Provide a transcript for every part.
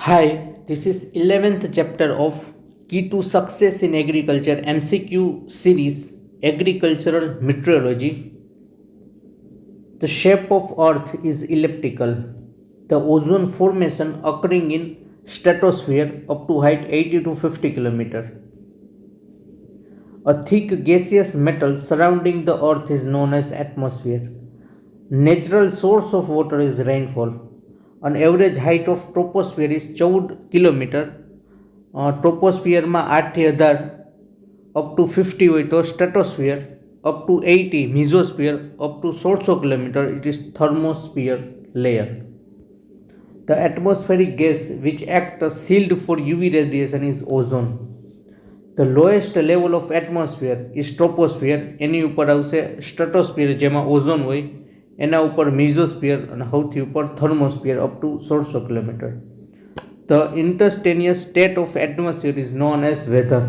Hi, this is 11th chapter of Key to Success in Agriculture MCQ series Agricultural Meteorology. The shape of Earth is elliptical. The ozone formation occurring in stratosphere up to height 80 to 50 km. A thick gaseous metal surrounding the Earth is known as atmosphere. Natural source of water is rainfall. An average height of troposphere is 14 kilometre. ટ્રોપોસ્ફિયરમાં 8થી 18 up to 50 હોય તો stratosphere, up to 80 mesosphere, up to 1600 kilometre it is thermosphere layer. The atmospheric gas which act as shield for UV radiation is ozone. The lowest level of atmosphere is troposphere. એની ઉપર આવશે સ્ટ્રેટોસ્ફિયર જેમાં ozone હોય, એના ઉપર મિઝોસ્ફિયર અને સૌથી ઉપર thermosphere up to 1600 kilometre. The interstaitious state of atmosphere is known as weather.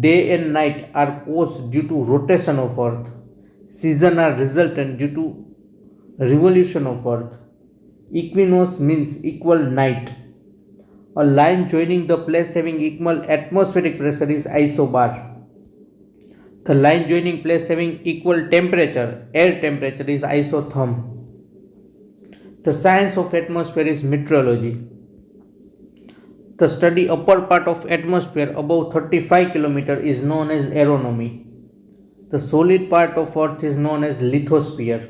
Day and night are caused due to rotation of Earth. Seasons are resultant due to revolution of Earth. Equinox means equal night. A line joining the place having equal atmospheric pressure is isobar. The line joining place having equal temperature, air temperature, is isotherm. The science of atmosphere is meteorology. The study upper part of atmosphere above 35 km is known as agronomy. The solid part of Earth is known as lithosphere.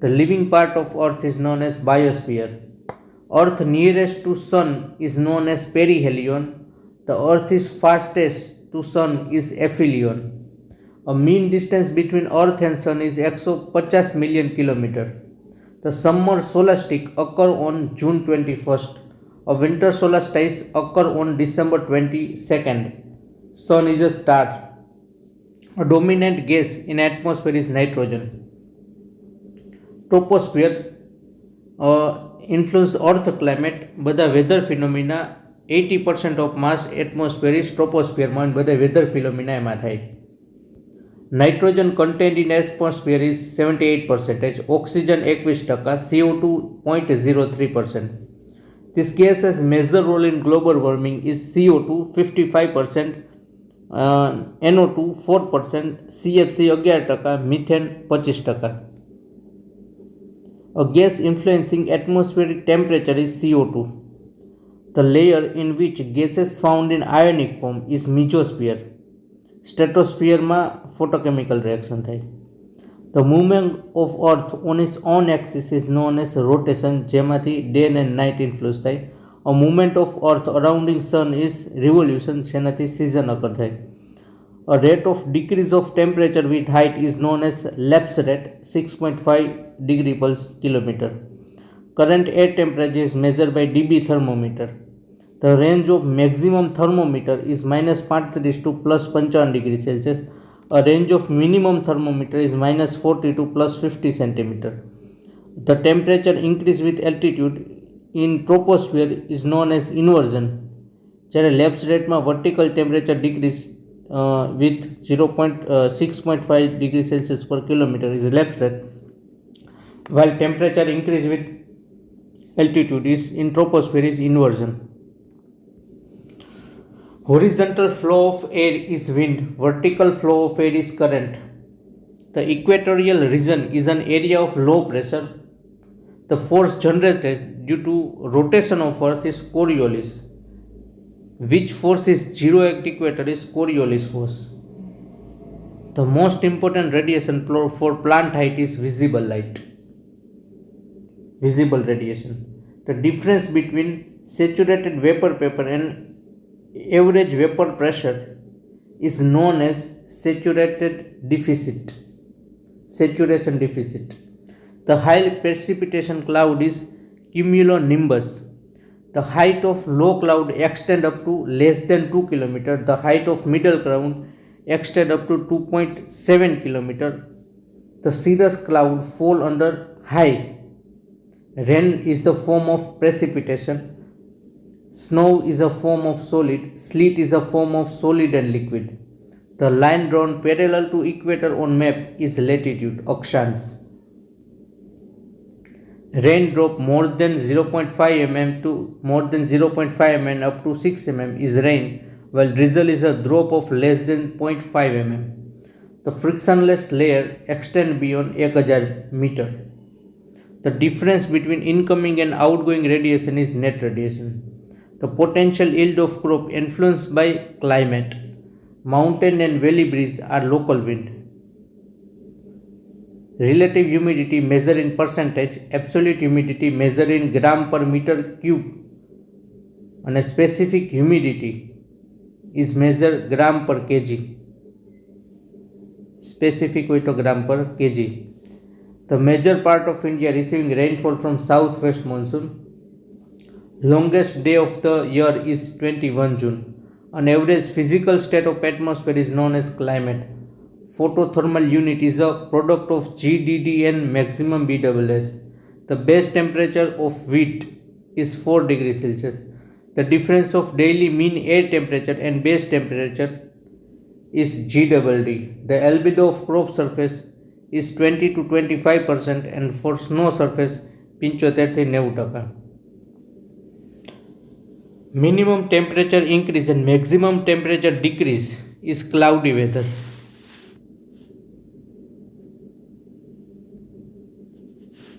The living part of Earth is known as biosphere. Earth nearest to Sun is known as perihelion. The Earth is fastest to Sun is aphelion. A mean distance between Earth and Sun is 150 million km. The summer solstice occur on June 21st. A winter solstice occur on December 22nd. Sun is a star. A dominant gas in atmosphere is nitrogen. Troposphere influence Earth climate. બધા weather phenomena 80% of mass atmosphere is troposphere માં બધા weather phenomena એમાં થાય. Nitrogen contained in atmosphere is 78%, oxygen 21%, CO2 0.03%. This gas has major role in global warming is CO2 55%, NO2 4%, CFC 11%, methane 25%. A gas influencing atmospheric temperature is CO2. The layer in which gases found in ionic form is mesosphere. સ્ટ્રેટોસ્ફિયરમાં photochemical reaction થાય. The movement of earth on its own axis is known as rotation, જેમાંથી day and night influence થાય. A movement of earth arounding sun is revolution, જેનાથી season occur થાય. A rate of decrease of temperature with height is known as lapse rate 6.5 degree per kilometre. Current air temperature is measure by DB thermometer. The range of maximum thermometer is -35 to +55 degree Celsius. A range of minimum thermometer is -40 to +50 centimeter. The temperature increase with altitude in troposphere is known as inversion. જ્યારે lapse રેટમાં vertical temperature decrease with 6.5 degree Celsius per kilometer is lapse rate, while temperature increase with altitude is in troposphere is inversion. Horizontal flow of air is wind. Vertical flow of air is current. The equatorial region is an area of low pressure. The force generated due to rotation of Earth is Coriolis. Which force is zero at equator is Coriolis force. The most important radiation for plant height is visible light. Visible radiation. The difference between saturated vapor paper and average vapor pressure is known as saturation deficit. The high precipitation cloud is cumulonimbus. The height of low cloud extend up to less than 2 km. The height of middle cloud extend up to 2.7 km. The cirrus cloud fall under high. Rain is the form of precipitation. Snow is a form of solid. Sleet is a form of solid and liquid. The line drawn parallel to equator on map is latitude, akshans. Rain drop more than 0.5 mm to more than 0.5 mm up to 6 mm is rain, while drizzle is a drop of less than 0.5 mm. The frictionless layer extends beyond 1000 meter. The difference between incoming and outgoing radiation is net radiation. The potential yield of crop influenced by climate. Mountain and valley breeze are local wind. Relative humidity measured in percentage, absolute humidity measured in gram per meter cube, and a specific humidity is measured gram per kg. Specific gram per kg. The major part of India receiving rainfall from southwest monsoon. Longest day of the year is 21 June. On average, physical state of atmosphere is known as climate. Photothermal unit is a product of GDD and maximum BSS. The base temperature of wheat is 4 degrees Celsius. The difference of daily mean air temperature and base temperature is GDD. The albedo of crop surface is 20 to 25% and for snow surface 75 થી 90%. Minimum temperature increase and maximum temperature decrease is cloudy weather.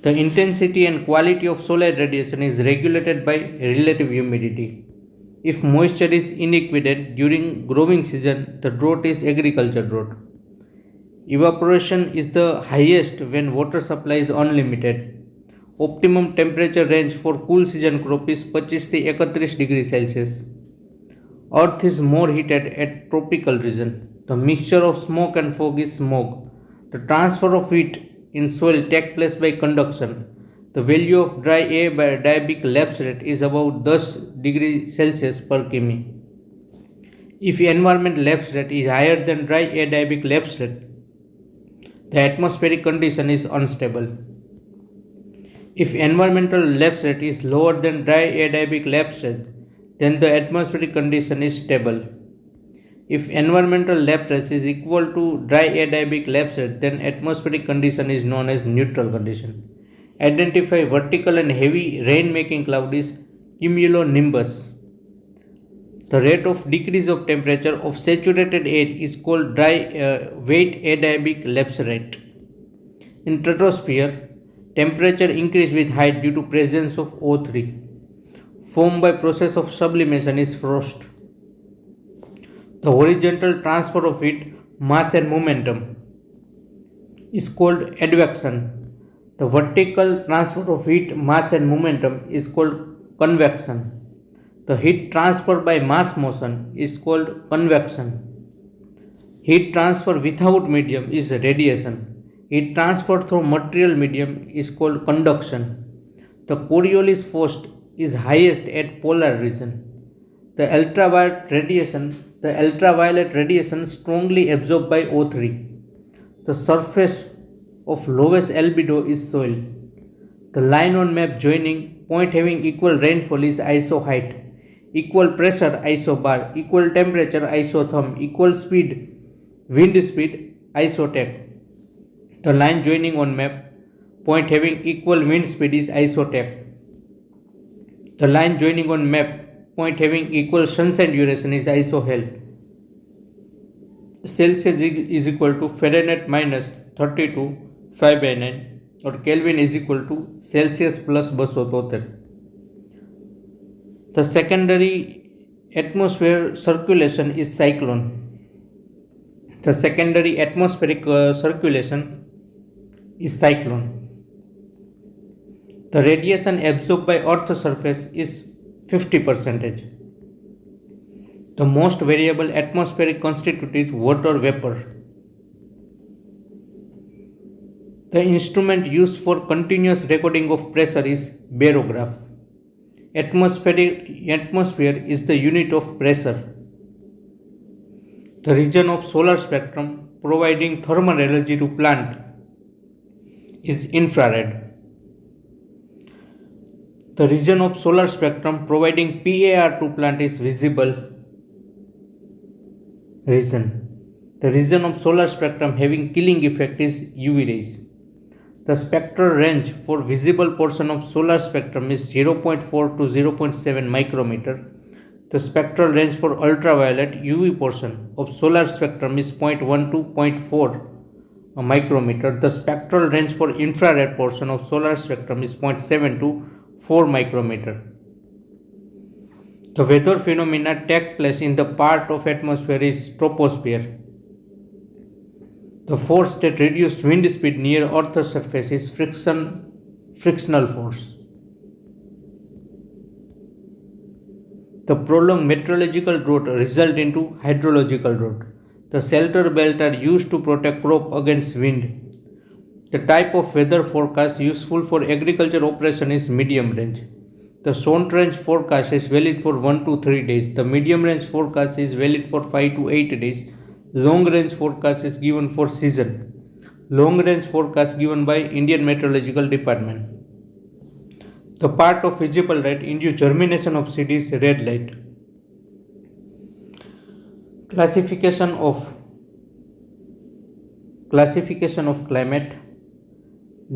The intensity and quality of solar radiation is regulated by relative humidity. If moisture is inadequate during growing season, the drought is agriculture drought. Evaporation is the highest when water supply is unlimited. Optimum temperature range for cool season crop is 25 થી 31 degrees Celsius. Earth is more heated at tropical region. The mixture of smoke and fog is smog. The transfer of heat in soil takes place by conduction. The value of dry adiabatic lapse rate is about 10 degrees Celsius per km. If environment lapse rate is higher than dry adiabatic lapse rate, the atmospheric condition is unstable. If environmental lapse rate is lower than dry adiabatic lapse rate, then the atmospheric condition is stable. If environmental lapse rate is equal to dry adiabatic lapse rate, then atmospheric condition is known as neutral condition. Identify vertical and heavy rain making cloud is cumulonimbus. The rate of decrease of temperature of saturated air is called dry wet adiabatic lapse rate. In stratosphere, temperature increase with height due to presence of O3. Formed by process of sublimation is frost. The horizontal transfer of heat, mass and momentum is called advection. The vertical transfer of heat, mass and momentum is called convection. The heat transfer by mass motion is called convection. Heat transfer without medium is radiation. Heat transfer through material medium is called conduction. The Coriolis force is highest at polar region. The ultraviolet radiation strongly absorbed by O3. The surface of lowest albedo is soil. The line on map joining point having equal rainfall is iso height. Equal pressure isobar, equal temperature isotherm, equal speed, wind speed isotech. The line joining on map point having equal wind speed is isotech. The line joining on map point having equal sunshine duration is isohel. Celsius is equal to Fahrenheit minus 32 5 by 9 or Kelvin is equal to Celsius plus 273. The secondary atmosphere circulation is cyclone. The secondary atmospheric circulation is cyclone. The radiation absorbed by Earth's surface is 50%. The most variable atmospheric constituent is water vapor. The instrument used for continuous recording of pressure is barograph. Atmosphere is the unit of pressure. The region of solar spectrum providing thermal energy to plant is infrared. The region of solar spectrum providing PAR to plant is visible region. The region of solar spectrum having killing effect is UV rays. The spectral range for visible portion of solar spectrum is 0.4 to 0.7 micrometer. The spectral range for ultraviolet UV portion of solar spectrum is 0.1 to 0.4 micrometer. The spectral range for infrared portion of solar spectrum is 0.7 to 4 micrometer. The weather phenomena take place in the part of atmosphere is troposphere. The force that reduces wind speed near Earth's surface is frictional force. The prolonged meteorological drought results into hydrological drought. The shelter belts are used to protect crop against wind. The type of weather forecast useful for agriculture operation is medium range. The short range forecast is valid for 1 to 3 days. The medium range forecast is valid for 5 to 8 days. Long range forecast is given for season. Long range forecast given by Indian Meteorological Department. The part of visible light induce germination of seed is red light. Classification of climate.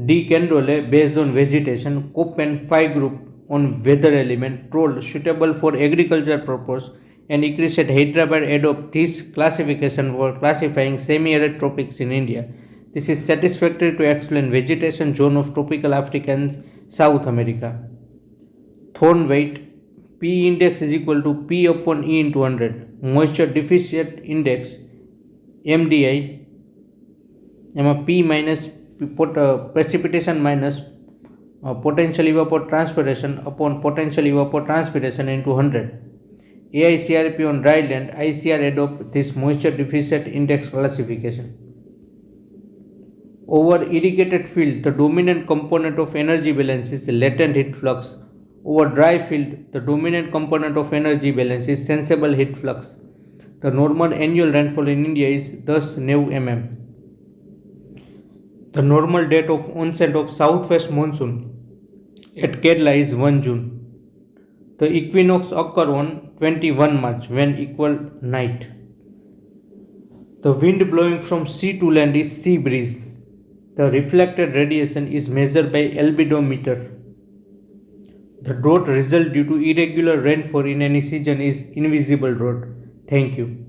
D. Candolle based on vegetation. Koppen 5 group on weather element. Troll suitable for agriculture purpose. And Ikriset Hyderabad adopt this classification for classifying semi-arid tropics in India. This is satisfactory to explain vegetation zone of tropical Africa and South America. Thorn weight P index is equal to P upon E into 100. Moisture deficit index MDI P minus precipitation minus potential evapotranspiration upon potential evapotranspiration into 100. AICRP on dry land, ICR adopt this moisture deficit index classification. Over irrigated field, the dominant component of energy balance is latent heat flux. Over dry field, the dominant component of energy balance is sensible heat flux. The normal annual rainfall in India is thus 90 mm. The normal date of onset of southwest monsoon at Kerala is 1 June. The equinox occur on 21 March when equal night. The wind blowing from sea to land is sea breeze. The reflected radiation is measured by albedo meter. The drought result due to irregular rainfall in any season is invisible drought. Thank you.